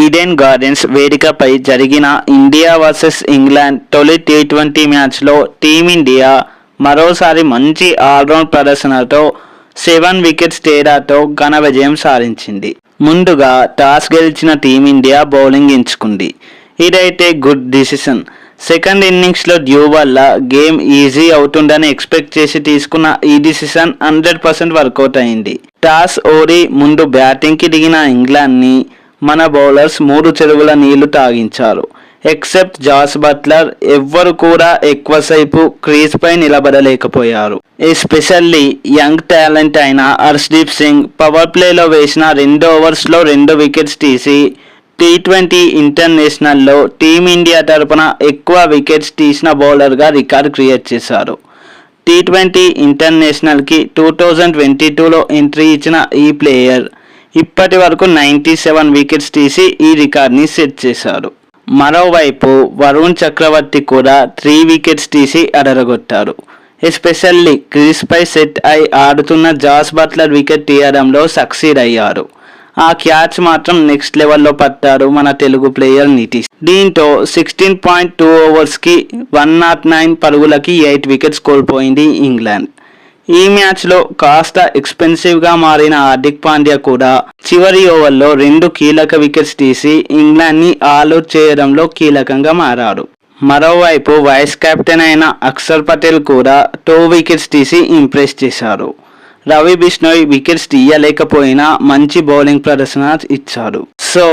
Eden gardens వేదికపై జరిగిన India versus England తొలి టీ20 మ్యాచ్లో టీమిండియా మరోసారి మంచి ఆల్రౌండ్ ప్రదర్శనతో 7 వికెట్స్ తేడాతో ఘన విజయం సాధించింది. ముందుగా టాస్ గెలిచిన టీమిండియా బౌలింగ్ ఎంచుకుంది. ఇదైతే గుడ్ డిసిషన్. సెకండ్ ఇన్నింగ్స్లో డ్యూ వల్ల గేమ్ ఈజీ అవుతుందని ఎక్స్పెక్ట్ చేసి తీసుకున్న ఈ డిసిషన్ 100% వర్కౌట్ అయింది. టాస్ ఓడి ముందు బ్యాటింగ్కి దిగిన ఇంగ్లాండ్ని మన బౌలర్స్ 3 చెరువుల నీళ్లు తాగించారు. ఎక్సెప్ట్ జాస్ బట్లర్, ఎవ్వరు కూడా ఎక్కువసేపు క్రీజ్పై నిలబడలేకపోయారు. ఎస్పెషల్లీ యంగ్ టాలెంట్ అయిన హర్షదీప్ సింగ్ పవర్ ప్లేలో వేసిన 2 ఓవర్స్లో 2 వికెట్స్ తీసి టీ20 ఇంటర్నేషనల్లో టీమిండియా తరపున ఎక్కువ వికెట్స్ తీసిన బౌలర్గా రికార్డ్ క్రియేట్ చేశారు. టీ20 ఇంటర్నేషనల్కి 2022లో ఎంట్రీ ఇచ్చిన ఈ ప్లేయర్ ఇప్పటి వరకు 97 వికెట్స్ తీసి ఈ రికార్డ్ని సెట్ చేశారు. మరోవైపు వరుణ్ చక్రవర్తి కూడా 3 వికెట్స్ తీసి అదరగొట్టారు. ఎస్పెషల్లీ క్రీజ్పై సెట్ అయి ఆడుతున్న జాస్ బట్లర్ వికెట్ తీయడంలో సక్సీడ్ అయ్యారు. ఆ క్యాచ్ మాత్రం నెక్స్ట్ లెవెల్లో పట్టారు మన తెలుగు ప్లేయర్ నితీష్. దీంతో 16.2 ఓవర్స్కి 109 పరుగులకి 8 వికెట్స్ కోల్పోయింది ఇంగ్లాండ్. ఈ మ్యాచ్లో కాస్త ఎక్స్పెన్సివ్గా మారిన హార్దిక్ పాండ్యా కూడా చివరి ఓవర్లో 2 కీలక వికెట్స్ తీసి ఇంగ్లాండ్ని ఆల్అౌట్ చేయడంలో కీలకంగా మారాడు. మరోవైపు వైస్ కెప్టెన్ అయిన అక్షర్ పటేల్ కూడా 2 వికెట్స్ తీసి ఇంప్రెస్ చేశారు. రవి బిష్ణోయ్ వికెట్స్ తీయలేకపోయినా మంచి బౌలింగ్ ప్రదర్శన ఇచ్చాడు. సో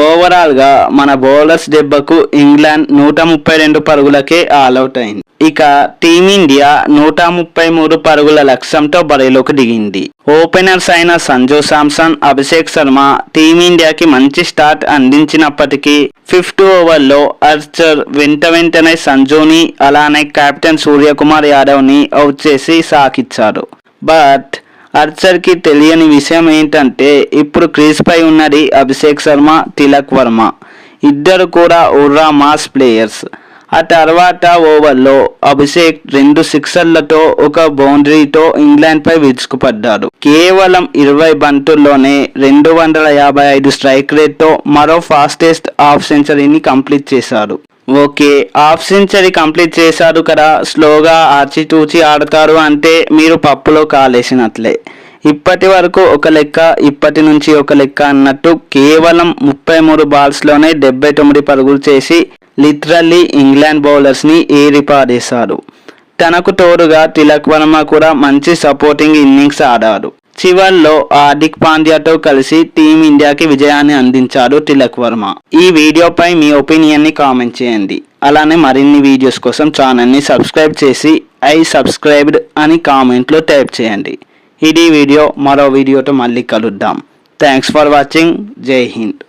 ఓవరాల్గా మన బౌలర్స్ దెబ్బకు ఇంగ్లాండ్ 132 పరుగులకే ఆల్అౌట్ అయింది. ఇక టీమిండియా 133 పరుగుల లక్ష్యంతో బరిలోకి దిగింది. ఓపెనర్స్ అయిన సంజు శాంసన్, అభిషేక్ శర్మ టీమిండియాకి మంచి స్టార్ట్ అందించినప్పటికీ 5th ఓవర్లో ఆర్చర్ వెంటనే సంజుని అలానే కెప్టెన్ సూర్యకుమార్ యాదవ్ని అవుట్ చేసి సాకిచ్చాడు. బట్ ఆర్చర్కి తెలియని విషయం ఏంటంటే ఇప్పుడు క్రీజ్పై ఉన్నది అభిషేక్ శర్మ, తిలక్ వర్మ, ఇద్దరు కూడా ఉర్రా మాస్ ప్లేయర్స్. ఆ తర్వాత ఓవర్లో అభిషేక్ 2 సిక్సర్లతో ఒక బౌండరీతో ఇంగ్లాండ్పై విరుచుకుపడ్డాడు. కేవలం 20 బంతుల్లోనే 255 స్ట్రైక్ రేట్తో మరో ఫాస్టెస్ట్ హాఫ్ సెంచరీని కంప్లీట్ చేశాడు. ఓకే, హాఫ్ సెంచరీ కంప్లీట్ చేశారు కదా, స్లోగా ఆచితూచి ఆడతారు అంటే మీరు పప్పులో కాలేసినట్లే. ఇప్పటి వరకు ఒక లెక్క, ఇప్పటి నుంచి ఒక లెక్క అన్నట్టు కేవలం 33 బాల్స్లోనే 79 పరుగులు చేసి లిటరల్లీ ఇంగ్లాండ్ బౌలర్స్ని ఏరిపాడేశాడు. తనకు తోడుగా తిలక్ వర్మ కూడా మంచి సపోర్టింగ్ ఇన్నింగ్స్ ఆడాడు. చివర్లో హార్దిక్ పాండ్యాతో కలిసి టీమిండియాకి విజయాన్ని అందించాడు తిలక్ వర్మ. ఈ వీడియోపై మీ ఒపీనియన్ని కామెంట్ చేయండి. అలానే మరిన్ని వీడియోస్ కోసం ఛానల్ని సబ్స్క్రైబ్ చేసి ఐ సబ్స్క్రైబ్డ్ అని కామెంట్లో టైప్ చేయండి. ఇది వీడియో, మరో వీడియోతో మళ్ళీ కలుద్దాం. Thanks for watching. జై హింద్.